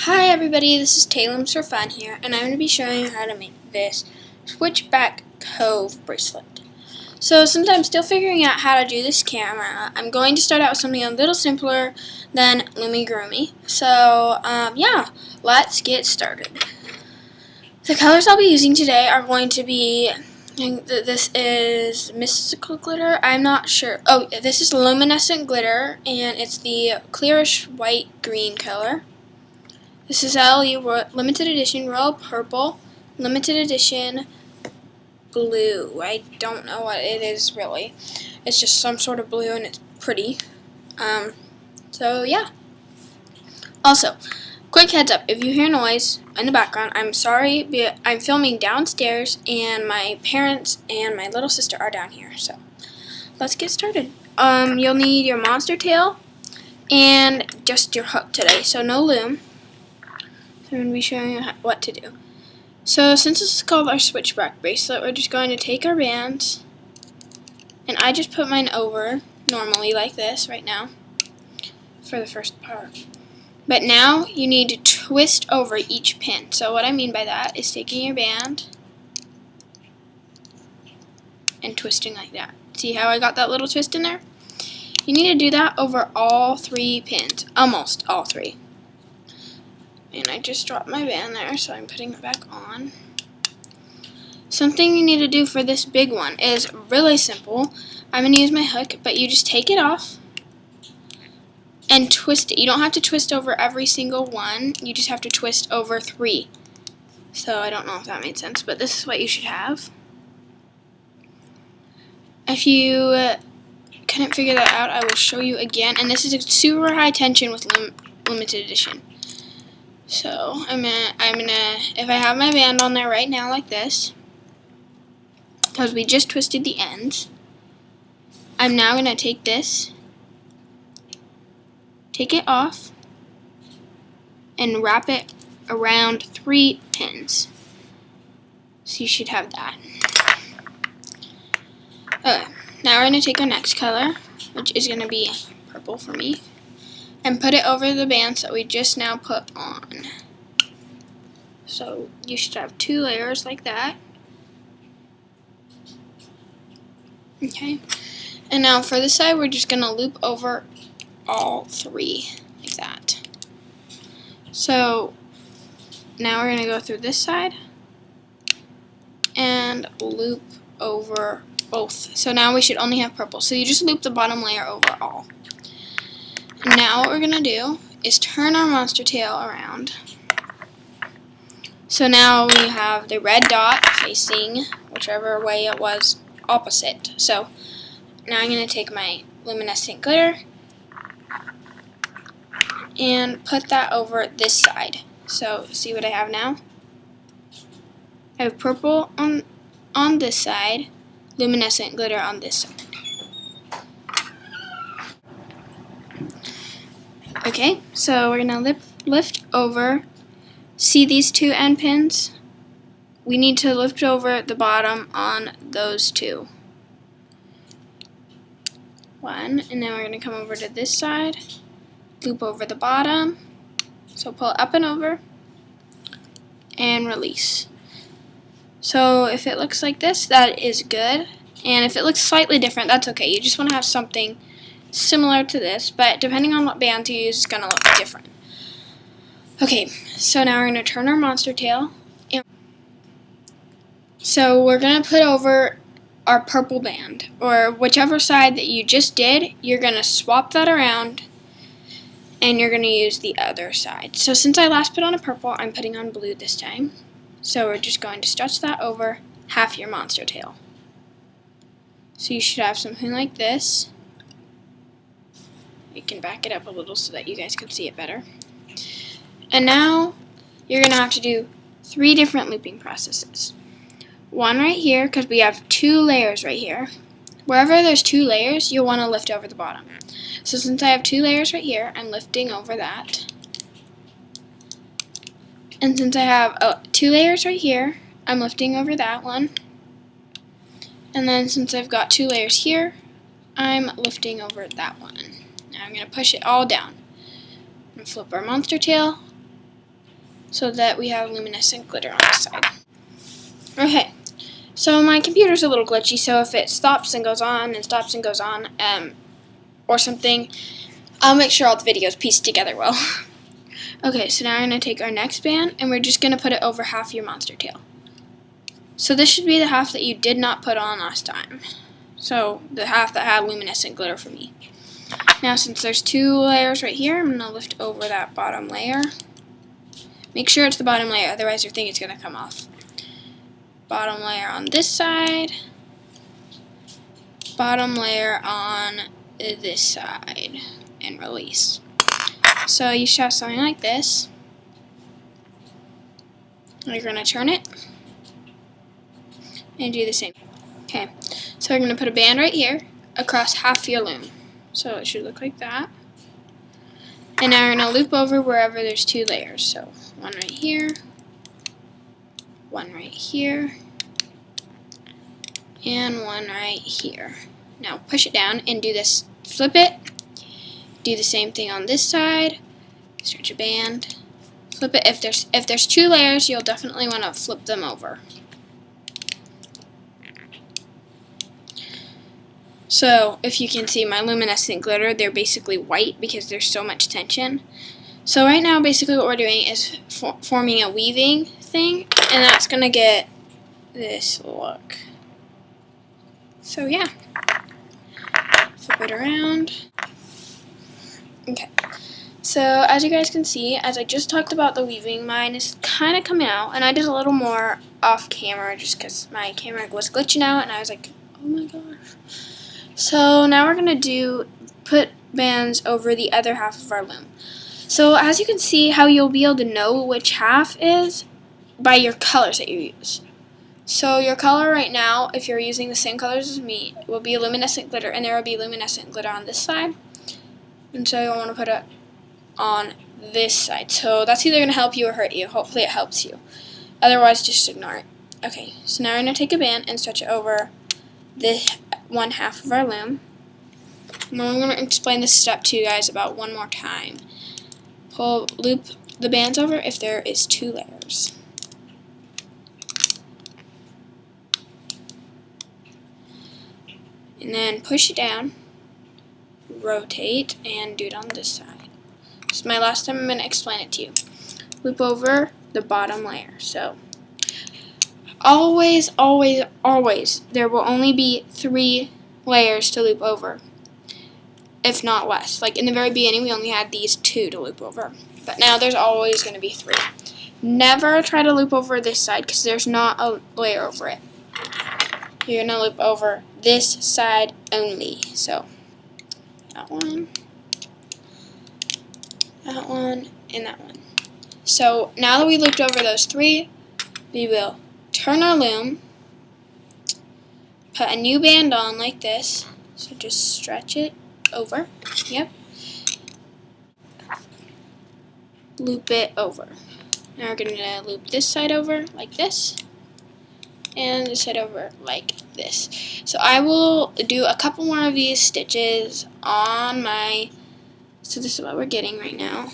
Hi everybody, this is Taylor's for Fun here, and I'm going to be showing you how to make this switchback cove bracelet. So since I'm still figuring out how to do this camera, I'm going to start out with something a little simpler than luminecent. So yeah, let's get started. The colors I'll be using today are going to be, this is mystical glitter, I'm not sure. Oh, this is luminescent glitter, and it's the clearish white-green color. This is LE limited edition royal purple, limited edition blue. I don't know what it is really. It's just some sort of blue and it's pretty. So yeah. Also, quick heads up, if you hear noise in the background, I'm sorry, but I'm filming downstairs and my parents and my little sister are down here. So let's get started. You'll need your monster tail and just your hook today. So no loom. So I'm going to be showing you what to do. So since this is called our switchback bracelet, we're just going to take our bands, and I just put mine over normally like this right now for the first part. But now you need to twist over each pin. So what I mean by that is taking your band and twisting like that. See how I got that little twist in there? You need to do that over all 3 pins, almost all 3. And I just dropped my band there, so I'm putting it back on. Something you need to do for this big one is really simple. I'm going to use my hook, but you just take it off and twist it. You don't have to twist over every single one. You just have to twist over 3. So I don't know if that made sense, but this is what you should have. If you couldn't figure that out, I will show you again. And this is a super high tension with limited edition. So I'm gonna, if I have my band on there right now like this, because we just twisted the ends, I'm now gonna take this, take it off, and wrap it around 3 pins. So you should have that. Okay, now we're gonna take our next color, which is gonna be purple for me, and put it over the bands that we just now put on. So you should have 2 layers like that. Okay, and now for this side, we're just going to loop over all 3 like that. So now we're going to go through this side and loop over both. So now we should only have purple. So you just loop the bottom layer over all. Now what we're going to do is turn our monster tail around. So now we have the red dot facing whichever way it was opposite. So now I'm going to take my luminescent glitter and put that over this side. So see what I have now? I have purple on this side, luminescent glitter on this side. Okay, so we're going to lift over. See these 2 end pins? We need to lift over the bottom on those 2. 1, and then we're going to come over to this side, loop over the bottom, so pull up and over, and release. So if it looks like this, that is good, and if it looks slightly different, that's okay. You just want to have something similar to this, but depending on what band you use, it's going to look different. Okay, so now we're going to turn our monster tail. So we're going to put over our purple band, or whichever side that you just did, you're going to swap that around, and you're going to use the other side. So since I last put on a purple, I'm putting on blue this time. So we're just going to stretch that over half your monster tail. So you should have something like this. You can back it up a little so that you guys can see it better. And now you're going to have to do 3 different looping processes. 1 right here, because we have 2 layers right here. Wherever there's 2 layers, you'll want to lift over the bottom. So since I have 2 layers right here, I'm lifting over that. And since I have 2 layers right here, I'm lifting over that one. And then since I've got 2 layers here, I'm lifting over that one. Now I'm going to push it all down. And flip our monster tail so that we have luminescent glitter on this side. Okay, so my computer's a little glitchy, so if it stops and goes on and stops and goes on, or something, I'll make sure all the videos pieced together well. Okay, so now we're going to take our next band, and we're just going to put it over half your monster tail. So this should be the half that you did not put on last time. So the half that had luminescent glitter for me. Now since there's 2 layers right here, I'm going to lift over that bottom layer. Make sure it's the bottom layer, otherwise your thing is going to come off. Bottom layer on this side. Bottom layer on this side. And release. So you should have something like this. You're going to turn it. And do the same. Okay, so we're going to put a band right here across half your loom. So it should look like that. And now we're going to loop over wherever there's 2 layers. So one right here, one right here, and one right here. Now push it down and do this. Flip it. Do the same thing on this side. Stretch a band. Flip it. If there's 2 layers, you'll definitely want to flip them over. So, if you can see my luminescent glitter, they're basically white because there's so much tension. So right now, basically what we're doing is forming a weaving thing, and that's going to get this look. So yeah, flip it around. Okay, so as you guys can see, as I just talked about the weaving, mine is kind of coming out, and I did a little more off camera just because my camera was glitching out, and I was like, oh my gosh. So now we're going to put bands over the other half of our loom. So as you can see, how you'll be able to know which half is by your colors that you use. So your color right now, if you're using the same colors as me, will be luminescent glitter, and there will be luminescent glitter on this side. And so you'll want to put it on this side. So that's either going to help you or hurt you. Hopefully it helps you. Otherwise, just ignore it. Okay, so now we're going to take a band and stretch it over this one half of our loom. And I'm going to explain this step to you guys about one more time. Loop the bands over if there is 2 layers. And then push it down, rotate, and do it on this side. This is my last time I'm going to explain it to you. Loop over the bottom layer. So always, always, always, there will only be 3 layers to loop over, if not less. Like in the very beginning, we only had these 2 to loop over, but now there's always going to be 3. Never try to loop over this side because there's not a layer over it. You're going to loop over this side only. So that one, and that one. So now that we looped over those 3, we will turn our loom, put a new band on like this, so just stretch it over, yep, loop it over. Now we're going to loop this side over like this, and this side over like this. So I will do a couple more of these stitches on my, so this is what we're getting right now.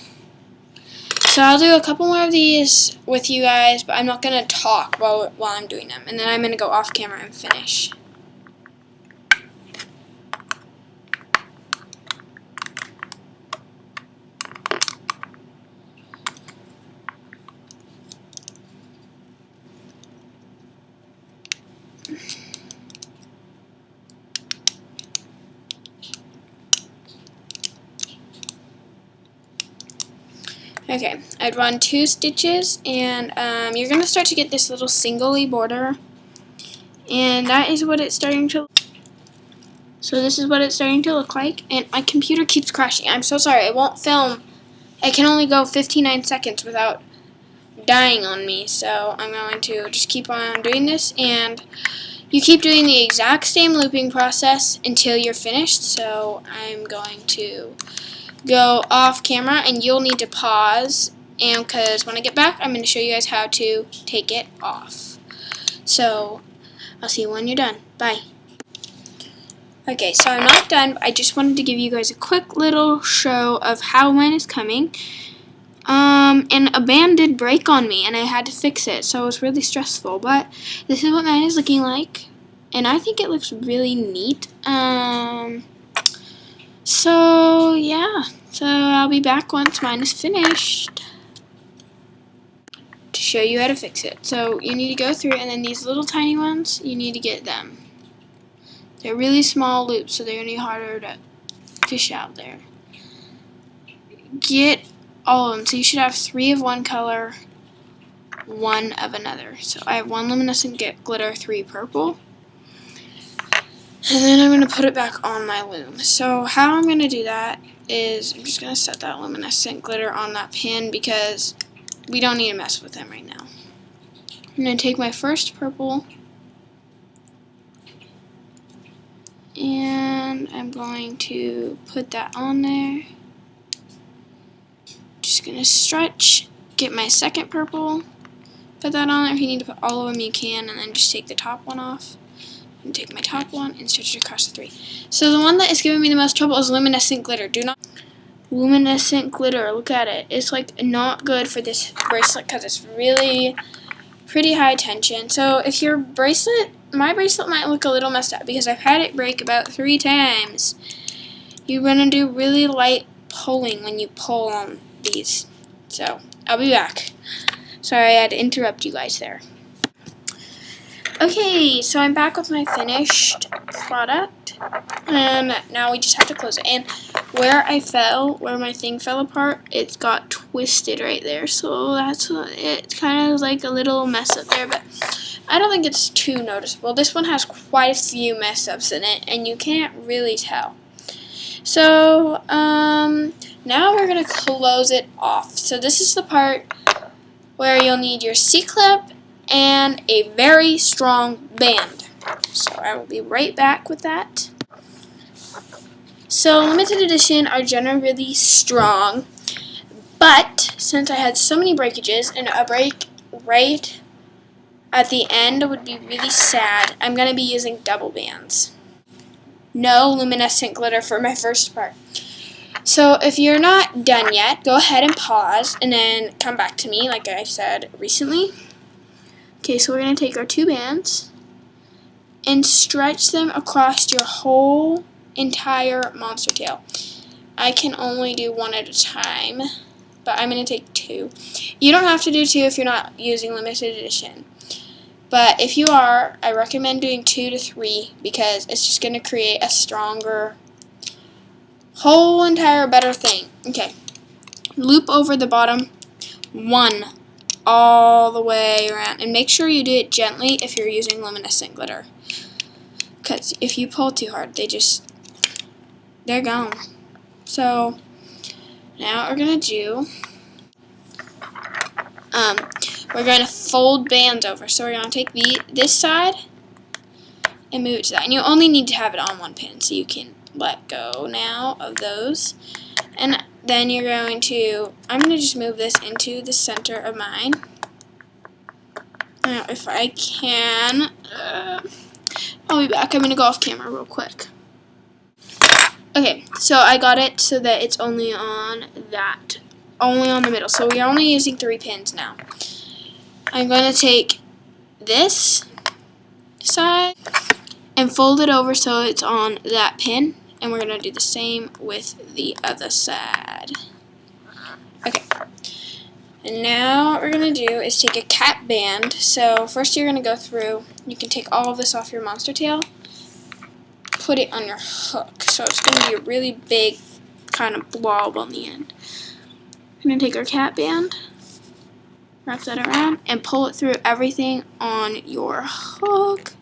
So I'll do a couple more of these with you guys, but I'm not going to talk while I'm doing them. And then I'm going to go off camera and finish. Okay, I'd run 2 stitches, and you're going to start to get this little singly border, and that is what it's starting to look. So this is what it's starting to look like, and my computer keeps crashing. I'm so sorry, it won't film. It can only go 59 seconds without dying on me, so I'm going to just keep on doing this, and you keep doing the exact same looping process until you're finished. So I'm going to go off camera, and you'll need to pause, and because when I get back I'm going to show you guys how to take it off. So I'll see you when you're done. Bye. Okay, so I'm not done, but I just wanted to give you guys a quick little show of how mine is coming. And a band did break on me, and I had to fix it, so it was really stressful. But this is what mine is looking like, and I think it looks really neat. So yeah, so I'll be back once mine is finished to show you how to fix it. So you need to go through, and then these little tiny ones, you need to get them. They're really small loops, so they're going to be harder to fish out there. Get all of them. So you should have 3 of one color, 1 of another. So I have 1 luminescent glitter, 3 purple. And then I'm going to put it back on my loom. So how I'm going to do that is I'm just going to set that luminescent glitter on that pin because we don't need to mess with them right now. I'm going to take my first purple and I'm going to put that on there. Just going to stretch, get my second purple, put that on there. If you need to put all of them, you can, and then just take the top one off. And take my top one and stretch it across the 3. So the one that is giving me the most trouble is luminescent glitter. Luminescent glitter, look at it. It's like not good for this bracelet because it's really pretty high tension. So if your bracelet, my bracelet might look a little messed up because I've had it break about 3 times. You're going to do really light pulling when you pull on these. So I'll be back. Sorry I had to interrupt you guys there. Okay, so I'm back with my finished product, and now we just have to close it. And where my thing fell apart, it got twisted right there, so that's it's kind of like a little mess up there, but I don't think it's too noticeable. This one has quite a few mess ups in it, and you can't really tell. So, now we're going to close it off. So this is the part where you'll need your C-clip and a very strong band. So I will be right back with that. So limited edition are generally really strong, but since I had so many breakages and a break right at the end would be really sad, I'm going to be using double bands. No luminescent glitter for my first part. So if you're not done yet, go ahead and pause and then come back to me like I said recently. Okay, so we're going to take our 2 bands and stretch them across your whole entire monster tail. I can only do 1 at a time, but I'm going to take 2. You don't have to do 2 if you're not using limited edition. But if you are, I recommend doing 2 to 3 because it's just going to create a stronger, whole entire better thing. Okay, loop over the bottom 1 all the way around, and make sure you do it gently if you're using luminescent glitter, because if you pull too hard, they're gone. So now what we're gonna do, we're gonna fold bands over. So we're gonna take this side and move it to that, and you only need to have it on 1 pin, so you can let go now of those. And then you're going to, I'm going to just move this into the center of mine. Now, if I can, I'll be back. I'm going to go off camera real quick. Okay, so I got it so that it's only on the middle. So we're only using 3 pins now. I'm going to take this side and fold it over so it's on that pin. And we're going to do the same with the other side. Okay. And now what we're going to do is take a cap band. So first you're going to go through, you can take all of this off your monster tail, put it on your hook. So it's going to be a really big kind of blob on the end. We're going to take our cap band, wrap that around, and pull it through everything on your hook.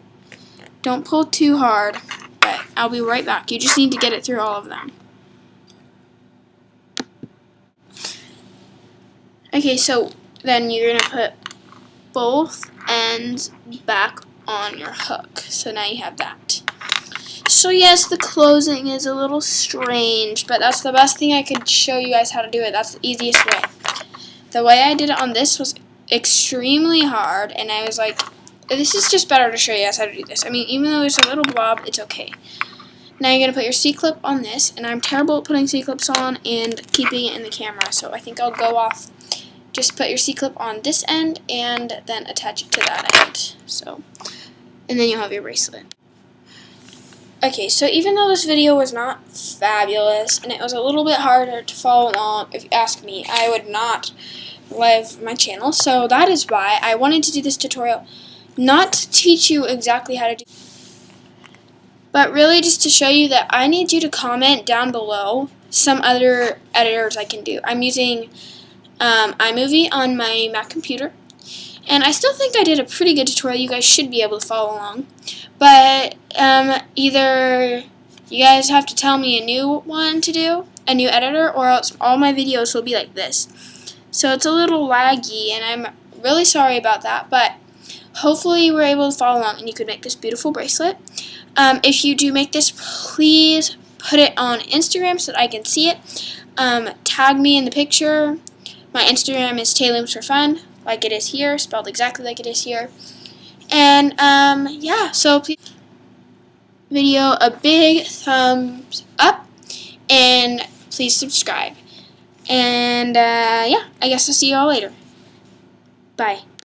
Don't pull too hard. But I'll be right back. You just need to get it through all of them. Okay, so then you're going to put both ends back on your hook. So now you have that. So yes, the closing is a little strange, but that's the best thing I could show you guys how to do it. That's the easiest way. The way I did it on this was extremely hard, and I was like, this is just better to show you guys how to do this. I mean, even though there's a little blob, it's okay. Now you're going to put your C-clip on this, and I'm terrible at putting C-clips on and keeping it in the camera, so I think I'll go off. Just put your C-clip on this end and then attach it to that end. And then you'll have your bracelet. Okay, so even though this video was not fabulous and it was a little bit harder to follow along, if you ask me, I would not live my channel. So that is why I wanted to do this tutorial, not to teach you exactly how to do, but really just to show you that I need you to comment down below some other editors I can do. I'm using iMovie on my Mac computer, and I still think I did a pretty good tutorial. You guys should be able to follow along, but either you guys have to tell me a new one to do, a new editor, or else all my videos will be like this. So it's a little laggy, and I'm really sorry about that, but hopefully you were able to follow along and you could make this beautiful bracelet. If you do make this, please put it on Instagram so that I can see it. Tag me in the picture. My Instagram is tailumsforfun, like it is here, spelled exactly like it is here. And yeah, so please give the video a big thumbs up, and please subscribe. And yeah, I guess I'll see you all later. Bye.